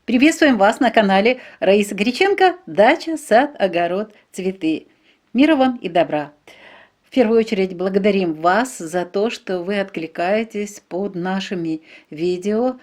Приветствуем вас на канале Раиса Греченко «Дача, сад, огород, цветы». Мира вам и добра! В первую очередь благодарим вас за то, что вы откликаетесь под нашими видео,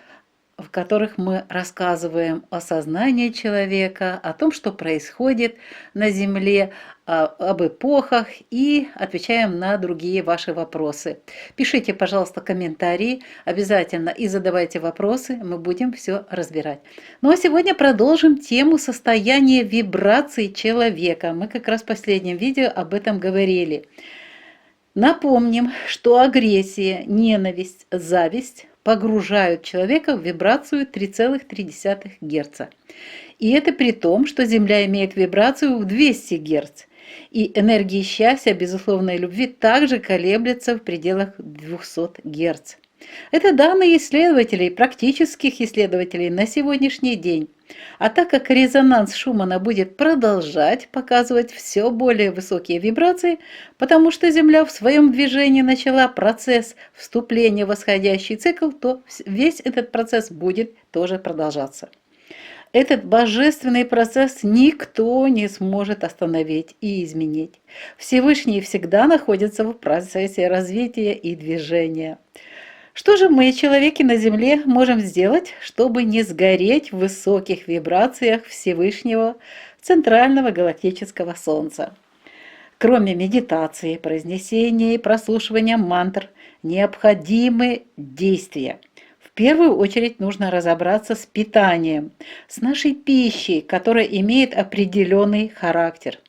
в которых мы рассказываем о сознании человека, о том, что происходит на Земле, об эпохах и отвечаем на другие ваши вопросы. Пишите, пожалуйста, комментарии обязательно и задавайте вопросы, мы будем все разбирать. Ну а сегодня продолжим тему состояния вибраций человека. Мы как раз в последнем видео об этом говорили. Напомним, что агрессия, ненависть, зависть погружают человека в вибрацию 3,3 Гц. И это при том, что Земля имеет вибрацию в 200 Гц. И энергии счастья, безусловной любви также колеблется в пределах 200 Гц. Это данные исследователей, практических исследователей на сегодняшний день. А так как резонанс Шумана будет продолжать показывать все более высокие вибрации, потому что Земля в своем движении начала процесс вступления в восходящий цикл, то весь этот процесс будет тоже продолжаться. Этот божественный процесс никто не сможет остановить и изменить. Всевышний всегда находится в процессе развития и движения. Что же мы, человеки на Земле, можем сделать, чтобы не сгореть в высоких вибрациях Всевышнего центрального галактического Солнца? Кроме медитации, произнесения и прослушивания мантр, необходимы действия. В первую очередь нужно разобраться с питанием, с нашей пищей, которая имеет определенный характер.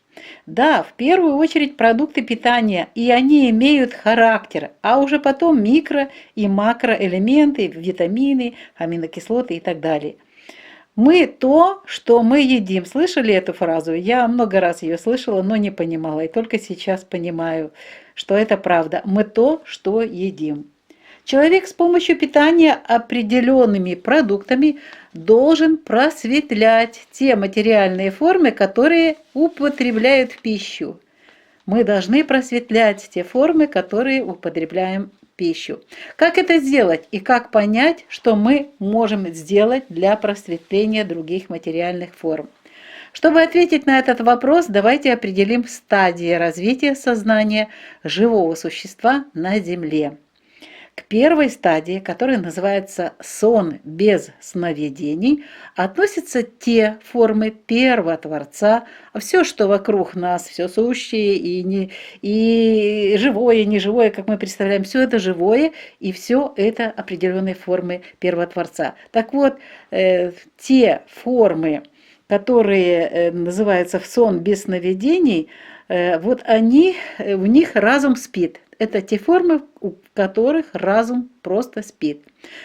Да, в первую очередь продукты питания, и они имеют характер, а уже потом микро- и макроэлементы, витамины, аминокислоты и так далее. Мы то, что мы едим. Слышали эту фразу? Я много раз ее слышала, но не понимала, и только сейчас понимаю, что это правда. Мы то, что едим. Человек с помощью питания определенными продуктами должен просветлять те материальные формы, которые употребляют в пищу. Мы должны просветлять те формы, которые употребляем в пищу. Как это сделать и как понять, что мы можем сделать для просветления других материальных форм? Чтобы ответить на этот вопрос, давайте определим стадии развития сознания живого существа на Земле. К первой стадии, которая называется сон без сновидений, относятся те формы Первотворца, все, что вокруг нас, все сущее и живое, и неживое, как мы представляем, все это живое, и все это определенные формы Первотворца. Так вот, те формы, которые называются сон без сновидений, вот они, в них разум спит. Это те формы, у которых разум просто спит.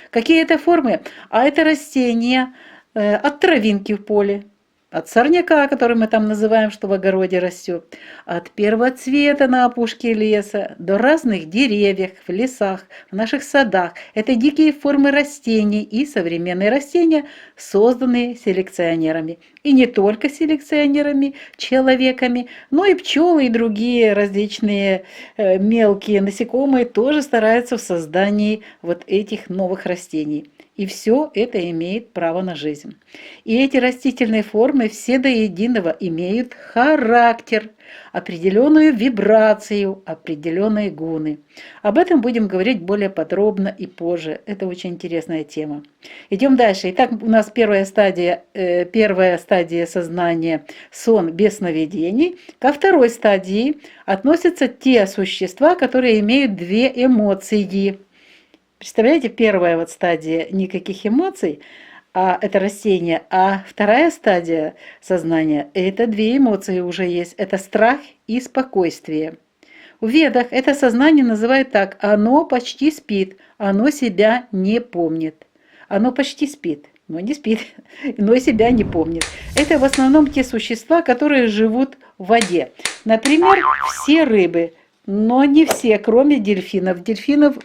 Какие это формы? А это растения от травинки в поле, от сорняка, который мы там называем, что в огороде растет, от первоцвета на опушке леса до разных деревьев в лесах, в наших садах. Это дикие формы растений и современные растения, созданные селекционерами. И не только селекционерами, человеками, но и пчелы и другие различные мелкие насекомые тоже стараются в создании вот этих новых растений. И все это имеет право на жизнь. И эти растительные формы все до единого имеют характер, определенную вибрацию, определенные гуны. Об этом будем говорить более подробно и позже. Это очень интересная тема. Идем дальше. Итак, у нас первая стадия сознания – сон без сновидений. Ко второй стадии относятся те существа, которые имеют две эмоции. Представляете, первая вот стадия никаких эмоций, это растение, а вторая стадия сознания – это две эмоции уже есть, это страх и спокойствие. В Ведах это сознание называют так: оно почти спит, оно себя не помнит. Оно почти спит, но не спит, но себя не помнит. Это в основном те существа, которые живут в воде. Например, все рыбы. Но не все, кроме дельфинов.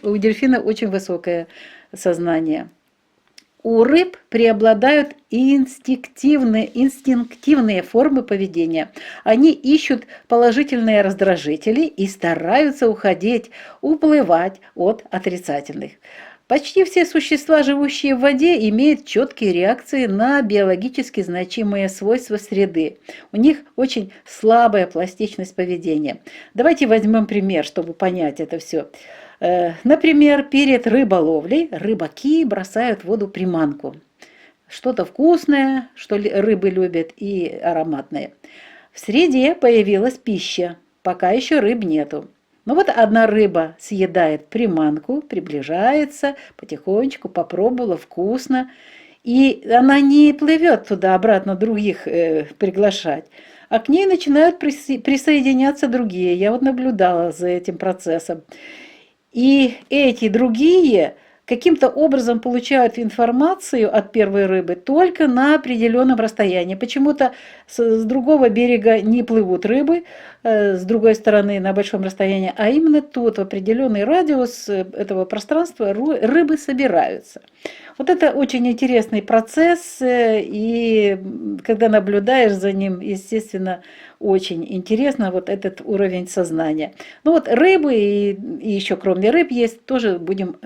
У дельфинов очень высокое сознание. У рыб преобладают инстинктивные формы поведения. Они ищут положительные раздражители и стараются уплывать от отрицательных. Почти все существа, живущие в воде, имеют четкие реакции на биологически значимые свойства среды. У них очень слабая пластичность поведения. Давайте возьмем пример, чтобы понять это все. Например, перед рыболовлей рыбаки бросают в воду приманку. Что-то вкусное, что рыбы любят, и ароматное. В среде появилась пища, пока еще рыб нету. Ну вот одна рыба съедает приманку, приближается, потихонечку попробовала, вкусно. И она не плывет туда обратно других приглашать, а к ней начинают присоединяться другие. Я вот наблюдала за этим процессом. И эти другие каким-то образом получают информацию от первой рыбы только на определенном расстоянии. Почему-то с другого берега не плывут рыбы, с другой стороны на большом расстоянии, а именно тут в определенный радиус этого пространства рыбы собираются. Вот это очень интересный процесс, и когда наблюдаешь за ним, естественно, очень интересно вот этот уровень сознания. Ну вот рыбы и еще кроме рыб есть, тоже будем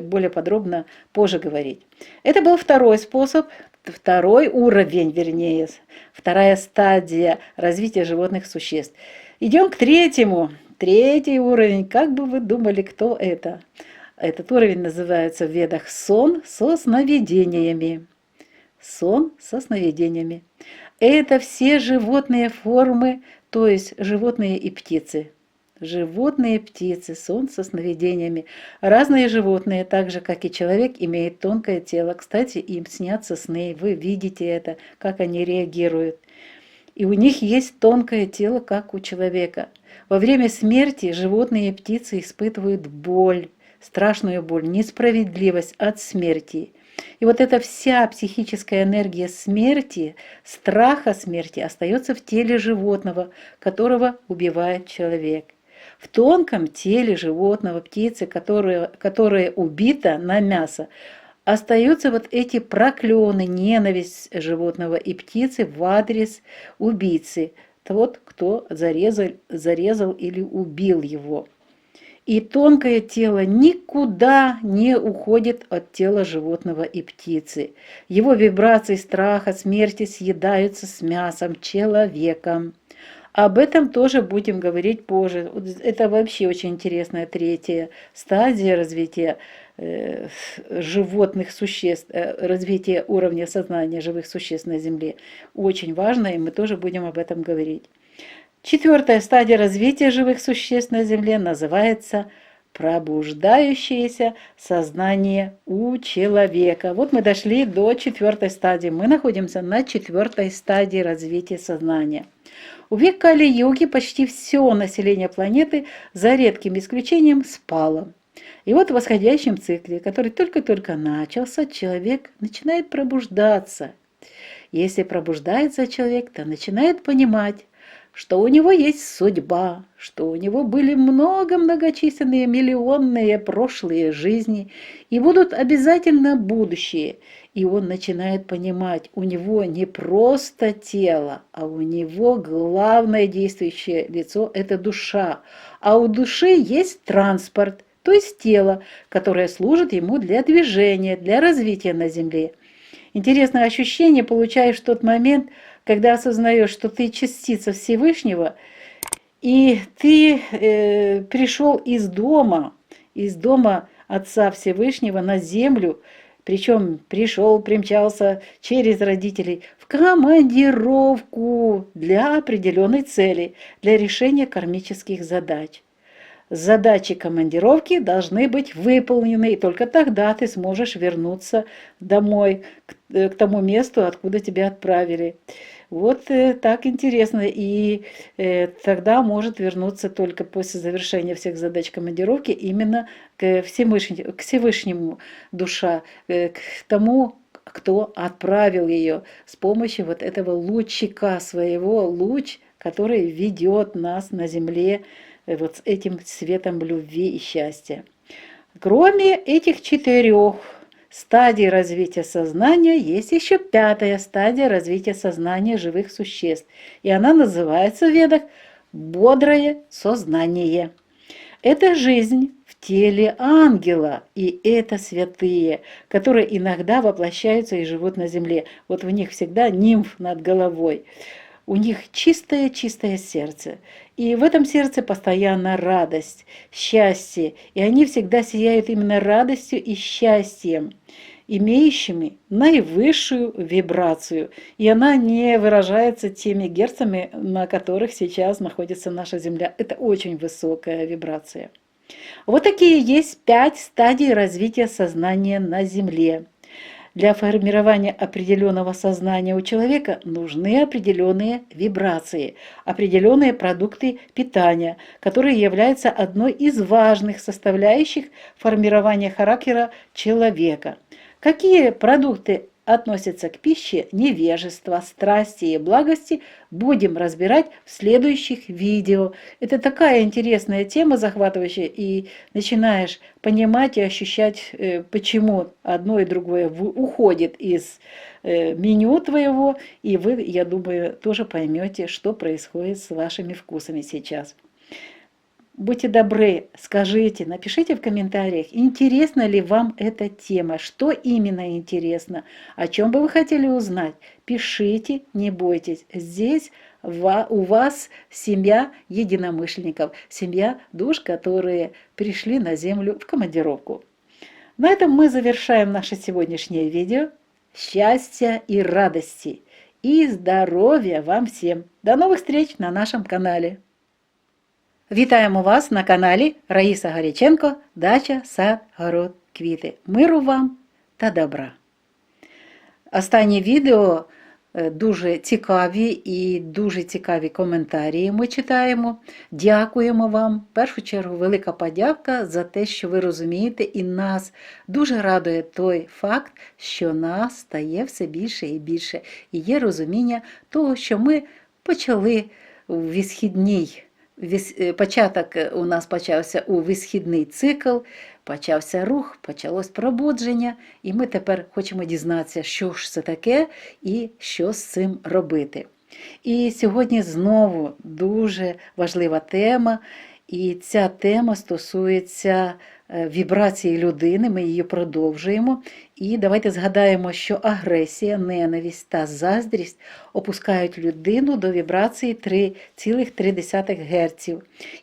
более подробно позже говорить. Это был второй способ, второй уровень, вернее, вторая стадия развития животных существ. Идем к третьему. Третий уровень. Как бы вы думали, кто это? Этот уровень называется в ведах сон со сновидениями. Сон со сновидениями. Это все животные формы, то есть животные и птицы. Животные, птицы, сон со сновидениями. Разные животные, так же как и человек, имеют тонкое тело. Кстати, им снятся сны, вы видите это, как они реагируют. И у них есть тонкое тело, как у человека. Во время смерти животные и птицы испытывают боль, страшную боль, несправедливость от смерти. И вот эта вся психическая энергия смерти, страха смерти остается в теле животного, которого убивает человек. В тонком теле животного, птицы, которая убита на мясо, остаются вот эти проклёны, ненависть животного и птицы в адрес убийцы, тот, кто зарезал или убил его. И тонкое тело никуда не уходит от тела животного и птицы. Его вибрации страха, смерти съедаются с мясом человеком. Об этом тоже будем говорить позже. Это вообще очень интересная третья стадия развития животных существ, развития уровня сознания живых существ на Земле. Очень важно, и мы тоже будем об этом говорить. Четвертая стадия развития живых существ на Земле называется пробуждающееся сознание у человека. Вот мы дошли до четвертой стадии. Мы находимся на четвертой стадии развития сознания. У век Кали-юги почти все население планеты, за редким исключением, спало. И вот в восходящем цикле, который только-только начался, человек начинает пробуждаться. Если пробуждается человек, то начинает понимать, что у него есть судьба, что у него были многочисленные миллионные прошлые жизни и будут обязательно будущие. И он начинает понимать, у него не просто тело, а у него главное действующее лицо – это душа. А у души есть транспорт, то есть тело, которое служит ему для движения, для развития на Земле. Интересное ощущение получаешь в тот момент, когда осознаешь, что ты частица Всевышнего, и ты пришел из дома Отца Всевышнего на землю, причем примчался через родителей в командировку для определенной цели, для решения кармических задач. Задачи командировки должны быть выполнены, и только тогда ты сможешь вернуться домой, к тому месту, откуда тебя отправили. Вот так интересно. И тогда может вернуться только после завершения всех задач командировки именно к Всевышнему душа, к тому, кто отправил ее с помощью вот этого лучика своего, луч, который ведет нас на земле вот с этим светом любви и счастья. Кроме этих четырех стадий развития сознания, есть еще пятая стадия развития сознания живых существ. И она называется в ведах «бодрое сознание». Это жизнь в теле ангела, и это святые, которые иногда воплощаются и живут на земле. Вот в них всегда нимф над головой. У них чистое-чистое сердце. И в этом сердце постоянно радость, счастье. И они всегда сияют именно радостью и счастьем, имеющими наивысшую вибрацию. И она не выражается теми герцами, на которых сейчас находится наша Земля. Это очень высокая вибрация. Вот такие есть 5 стадий развития сознания на Земле. Для формирования определенного сознания у человека нужны определенные вибрации, определенные продукты питания, которые являются одной из важных составляющих формирования характера человека. Какие продукты относятся к пище невежества, страсти и благости, будем разбирать в следующих видео. Это такая интересная тема, захватывающая, и начинаешь понимать и ощущать, почему одно и другое уходит из меню твоего, и вы, я думаю, тоже поймете, что происходит с вашими вкусами сейчас. Будьте добры, скажите, напишите в комментариях, интересна ли вам эта тема, что именно интересно, о чем бы вы хотели узнать. Пишите, не бойтесь. Здесь у вас семья единомышленников, семья душ, которые пришли на землю в командировку. На этом мы завершаем наше сегодняшнее видео. Счастья и радости, и здоров'я вам всем. До новых встреч на нашем канале. Вітаємо вас на каналі Раїса Гаряченко «Дача, сад, город, квіти». Миру вам та добра! Останнє відео дуже цікаві і дуже цікаві коментарі ми читаємо. Дякуємо вам. В першу чергу велика подяка за те, що ви розумієте, і нас дуже радує той факт, що нас стає все більше і більше. І є розуміння того, що ми почали у висхідній початок у нас почався у висхідний цикл, почався рух, почалось пробудження, і ми тепер хочемо дізнатися, що ж це таке і що з цим робити. І сьогодні знову дуже важлива тема, і ця тема стосується вібрації людини, ми її продовжуємо. І давайте згадаємо, що агресія, ненависть та заздрість опускають людину до вібрації 3,3 Гц.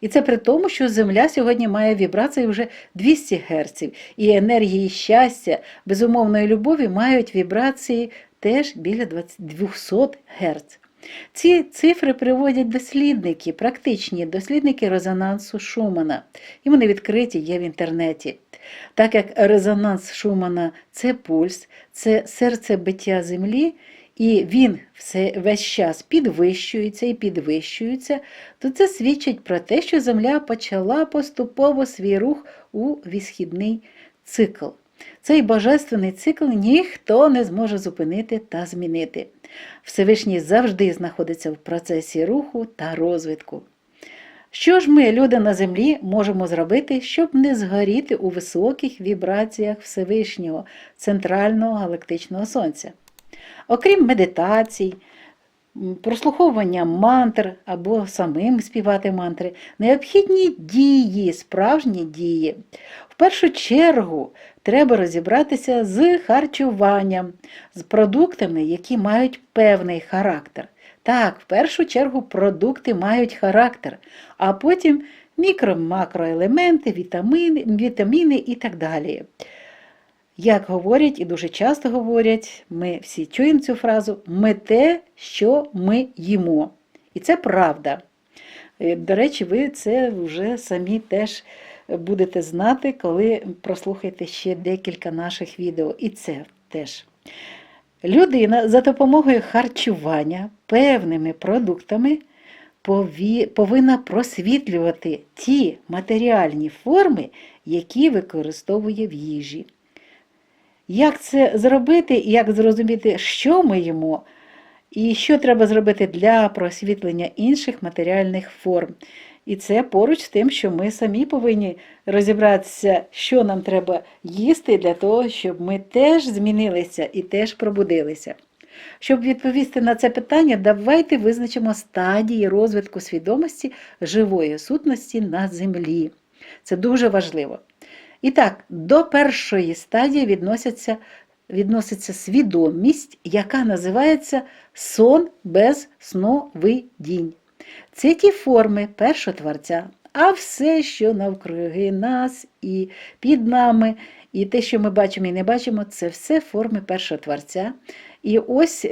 І це при тому, що Земля сьогодні має вібрації вже 200 Гц. І енергії щастя, безумовної любові мають вібрації теж біля 200 Гц. Ці цифри приводять дослідники, практичні дослідники резонансу Шумана. І вони відкриті є в інтернеті. Так як резонанс Шумана – це пульс, це серцебиття Землі, і він весь час підвищується і підвищується, то це свідчить про те, що Земля почала поступово свій рух у висхідний цикл. Цей божественний цикл ніхто не зможе зупинити та змінити. Всевишній завжди знаходиться в процесі руху та розвитку. Що ж ми, люди на землі, можемо зробити, щоб не згоріти у високих вібраціях Всевишнього, центрального галактичного сонця? Окрім медитацій, прослуховування мантр або самим співати мантри, необхідні дії, справжні дії. В першу чергу треба розібратися з харчуванням, з продуктами, які мають певний характер. Так, в першу чергу продукти мають характер, а потім мікро-макроелементи, вітаміни і так далі. Як говорять, і дуже часто говорять, ми всі чуємо цю фразу, ми те, що ми їмо. І це правда. До речі, ви це вже самі теж будете знати, коли прослухаєте ще декілька наших відео. І це теж. Людина за допомогою харчування певними продуктами повинна просвітлювати ті матеріальні форми, які використовує в їжі. Як це зробити, як зрозуміти, що ми їмо, і що треба зробити для просвітлення інших матеріальних форм. І це поруч з тим, що ми самі повинні розібратися, що нам треба їсти для того, щоб ми теж змінилися і теж пробудилися. Щоб відповісти на це питання, давайте визначимо стадії розвитку свідомості живої сутності на землі. Це дуже важливо. І так, до першої стадії відноситься свідомість, яка називається сон без сновидінь. Це ті форми першотворця, а все, що навкруги нас і під нами, і те, що ми бачимо і не бачимо, це все форми першотворця. І ось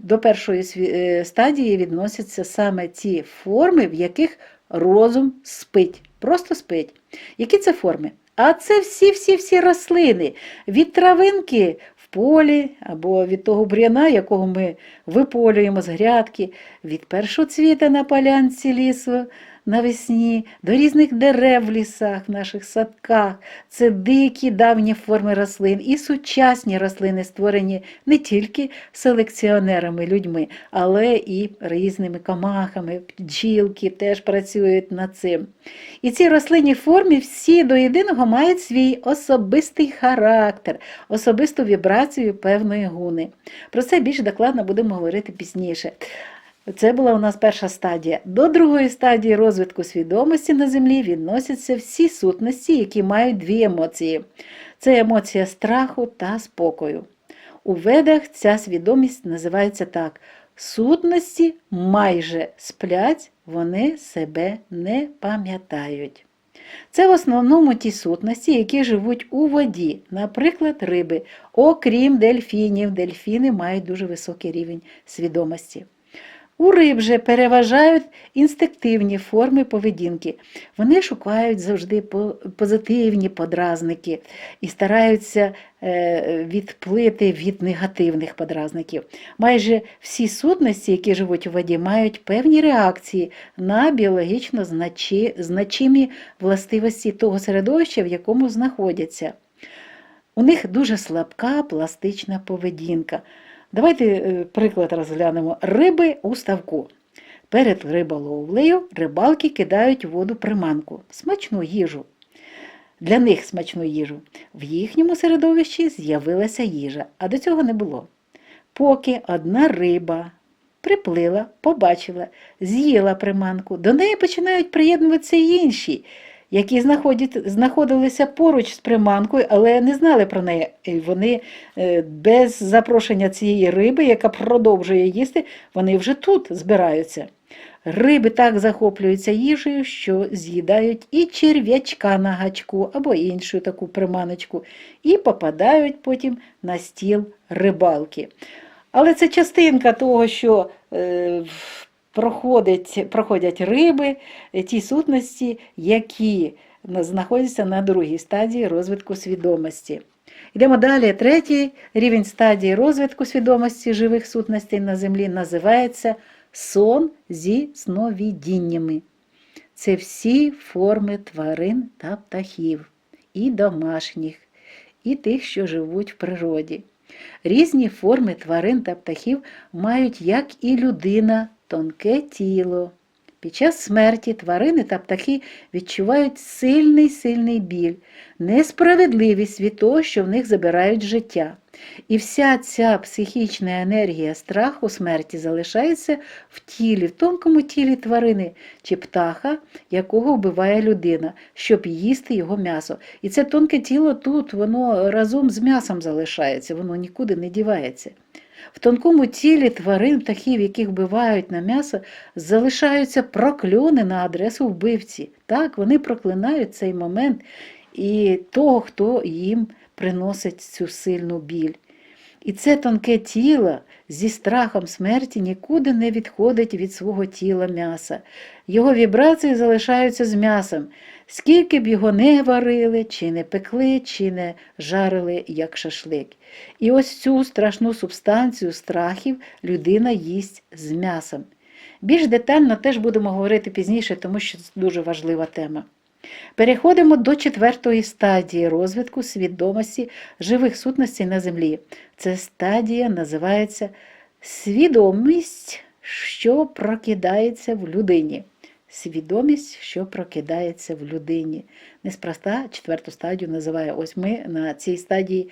до першої стадії відносяться саме ті форми, в яких розум спить, просто спить. Які це форми? А це всі рослини, від травинки в полі або від того бур'яна, якого ми виполюємо з грядки, від першоцвіта на полянці лісу навесні, до різних дерев в лісах, в наших садках. Це дикі давні форми рослин і сучасні рослини, створені не тільки селекціонерами, людьми, але і різними комахами, бджілки теж працюють над цим. І ці рослинні форми всі до єдиного мають свій особистий характер, особисту вібрацію певної гуни. Про це більш докладно будемо говорити пізніше. Це була у нас перша стадія. До другої стадії розвитку свідомості на землі відносяться всі сутності, які мають дві емоції. Це емоція страху та спокою. У ведах ця свідомість називається так. Сутності майже сплять, вони себе не пам'ятають. Це в основному ті сутності, які живуть у воді, наприклад, риби, окрім дельфінів. Дельфіни мають дуже високий рівень свідомості. У риб же переважають інстинктивні форми поведінки. Вони шукають завжди позитивні подразники і стараються відплити від негативних подразників. Майже всі сутності, які живуть у воді, мають певні реакції на біологічно значимі властивості того середовища, в якому знаходяться. У них дуже слабка пластична поведінка. Давайте приклад розглянемо. Риби у ставку. Перед риболовлею рибалки кидають у воду приманку, смачну їжу. Для них смачну їжу. В їхньому середовищі з'явилася їжа, а до цього не було. Поки одна риба приплила, побачила, з'їла приманку, до неї починають приєднуватися інші, які знаходилися поруч з приманкою, але не знали про неї. І вони без запрошення цієї риби, яка продовжує їсти, вони вже тут збираються. Риби так захоплюються їжею, що з'їдають і черв'ячка на гачку або іншу таку приманочку, і попадають потім на стіл рибалки. Але це частинка того, що проходять риби, ті сутності, які знаходяться на другій стадії розвитку свідомості. Йдемо далі. Третій рівень стадії розвитку свідомості живих сутностей на землі називається сон зі сновидіннями. Це всі форми тварин та птахів, і домашніх, і тих, що живуть в природі. Різні форми тварин та птахів мають, як і людина, тонке тіло. Під час смерті тварини та птахи відчувають сильний біль, несправедливість від того, що в них забирають життя. І вся ця психічна енергія страху смерті залишається в тілі, в тонкому тілі тварини чи птаха, якого вбиває людина, щоб їсти його м'ясо. І це тонке тіло тут, воно разом з м'ясом залишається, воно нікуди не дівається. В тонкому тілі тварин, птахів, яких вбивають на м'ясо, залишаються прокльони на адресу вбивці. Так, вони проклинають цей момент і того, хто їм приносить цю сильну біль. І це тонке тіло зі страхом смерті нікуди не відходить від свого тіла м'яса. Його вібрації залишаються з м'ясом. Скільки б його не варили, чи не пекли, чи не жарили, як шашлик. І ось цю страшну субстанцію страхів людина їсть з м'ясом. Більш детально теж будемо говорити пізніше, тому що це дуже важлива тема. Переходимо до четвертої стадії розвитку свідомості живих сутностей на землі. Ця стадія називається свідомість, що прокидається в людині. Свідомість, що прокидається в людині. Неспроста четверту стадію називає. Ось ми на цій стадії,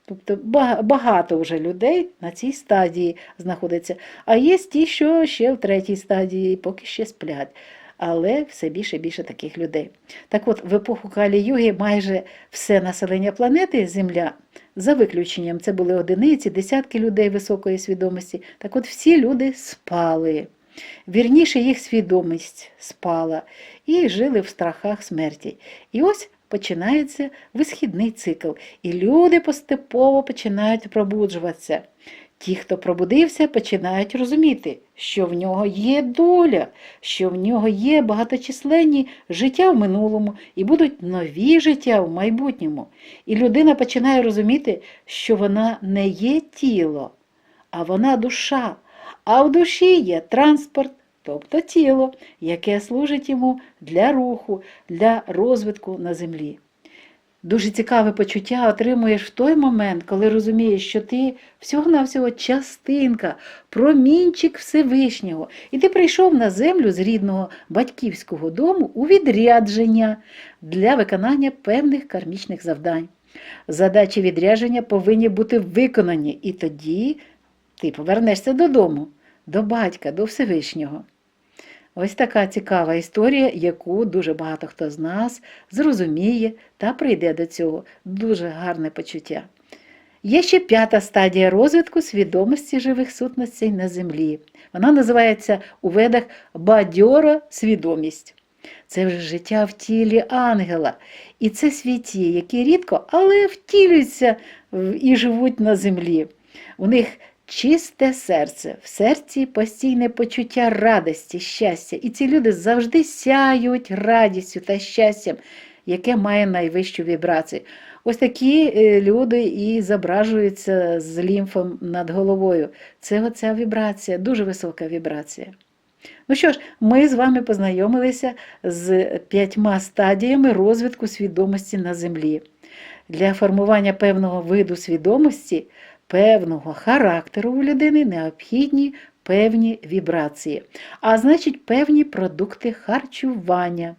тобто багато вже людей на цій стадії знаходиться. А є ті, що ще в третій стадії, поки ще сплять. але все більше і більше таких людей. Так от, в епоху Калі-юги майже все населення планети Земля, за виключенням, це були одиниці, десятки людей високої свідомості, так от всі люди спали. Вірніше, їх свідомість спала і жили в страхах смерті. І ось починається висхідний цикл, і люди поступово починають пробуджуватися. Ті, хто пробудився, починають розуміти, що в нього є доля, що в нього є багаточисленні життя в минулому і будуть нові життя в майбутньому. І людина починає розуміти, що вона не є тіло, а вона душа. А в душі є транспорт, тобто тіло, яке служить йому для руху, для розвитку на землі. Дуже цікаве почуття отримуєш в той момент, коли розумієш, що ти всього-навсього частинка, промінчик Всевишнього. І ти прийшов на землю з рідного батьківського дому у відрядження для виконання певних кармічних завдань. Задачі відрядження повинні бути виконані, і тоді ти повернешся додому, до батька, до Всевишнього. Ось така цікава історія, яку дуже багато хто з нас зрозуміє та прийде до цього. Дуже гарне почуття. Є ще 5-та стадія розвитку свідомості живих сутностей на землі. Вона називається у ведах бадьора свідомість. Це вже життя в тілі ангела. І це святі, які рідко, але втілюються і живуть на землі. У них чисте серце, в серці постійне почуття радості, щастя. І ці люди завжди сяють радістю та щастям, яке має найвищу вібрацію. Ось такі люди і зображуються з лімфом над головою. Це оця вібрація, дуже висока вібрація. Ну що ж, ми з вами познайомилися з 5 стадіями розвитку свідомості на землі. Для формування певного виду свідомості, певного характеру у людини необхідні певні вібрації, а значить певні продукти харчування.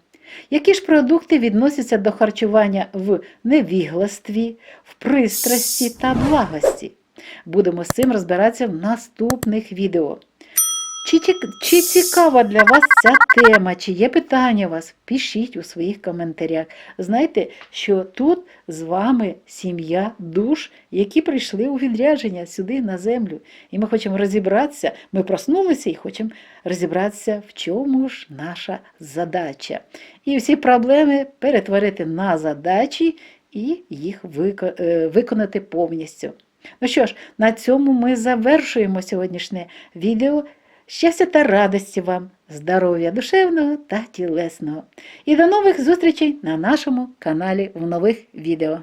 Які ж продукти відносяться до харчування в невігластві, в пристрасті та благості? Будемо з цим розбиратися в наступних відео. Чи цікава для вас ця тема, чи є питання у вас? Пишіть у своїх коментарях. Знайте, що тут з вами сім'я душ, які прийшли у відрядження сюди на землю. І ми хочемо розібратися, ми проснулися і хочемо розібратися, в чому ж наша задача. І всі проблеми перетворити на задачі і їх виконати повністю. Ну що ж, на цьому ми завершуємо сьогоднішнє відео. Щастя та радості вам, здоров'я душевного та тілесного. І до нових зустрічей на нашому каналі в нових відео.